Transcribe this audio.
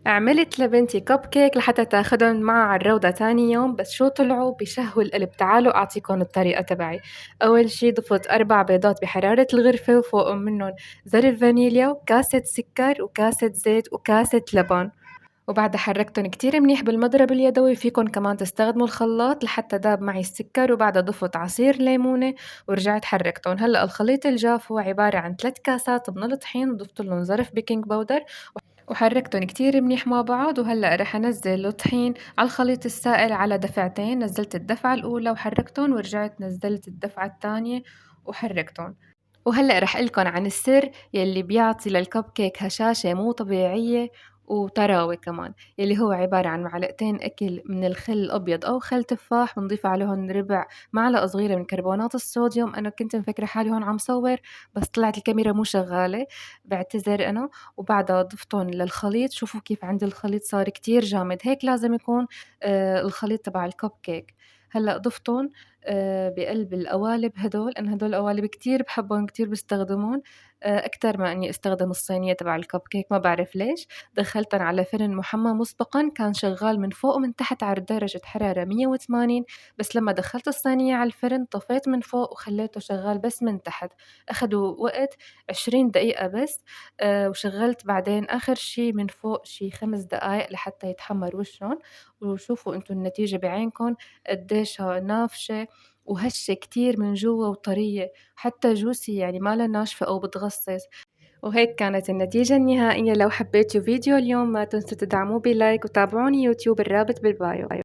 عملت لبنتي كب كيك لحتى تاخدهم معها على الروضة تاني يوم، بس شو طلعوا بشهوا القلب. تعالوا أعطيكم الطريقة تبعي. أول شي ضفت 4 بيضات بحرارة الغرفة، وفوقهم منهم زر فانيليا وكاسة سكر وكاسة زيت وكاسة لبن، وبعدها حركتن كتير منيح بالمضرب اليدوي. فيكن كمان تستخدموا الخلاط لحتى داب معي السكر، وبعدها ضفت عصير ليمونة ورجعت حركتن. هلأ الخليط الجاف هو عبارة عن 3 كاسات من الطحين، وضفت لهم ظرف بيكنج باودر وحركتهم كتير منيح مع بعض. وهلأ رح أنزل الطحين على الخليط السائل على دفعتين. نزلت الدفعة الأولى وحركتهم، ورجعت نزلت الدفعة الثانية وحركتهم. وهلأ رح قلكن عن السر يلي بيعطي للكب كيك هشاشة مو طبيعية وطراوة كمان، يلي هو عبارة عن معلقتين أكل من الخل الأبيض أو خل تفاح، بنضيف عليهم ربع معلقة صغيرة من كربونات الصوديوم. أنا كنت مفكرة حالي هون عم صور، بس طلعت الكاميرا مو شغالة، بعتذر أنا. وبعدها ضفتهم للخليط. شوفوا كيف عندي الخليط صار كتير جامد، هيك لازم يكون الخليط تبع الكب كيك. هلأ ضفتهم بقلب القوالب هدول، أنا هدول القوالب كتير بحبهم، كتير باستخدمهم أكتر ما إني أستخدم الصينية تبع الكب كيك، ما بعرف ليش. دخلتن على فرن محمى مسبقًا، كان شغال من فوق ومن تحت على درجة حرارة 180، بس لما دخلت الصينية على الفرن طفيت من فوق وخليته شغال بس من تحت. أخدوا وقت 20 دقيقة بس. وشغلت بعدين آخر شي من فوق شي 5 دقايق لحتى يتحمر وشّن. وشوفوا انتوا النتيجة بعينكم قديشها نافشة وهشة كتير من جوا وطرية، حتى جوسي يعني ما لها ناشفة أو بتغصص. وهيك كانت النتيجة النهائية. لو حبيتوا فيديو اليوم ما تنسوا تدعموه بلايك، وتابعوني يوتيوب، الرابط بالبايو.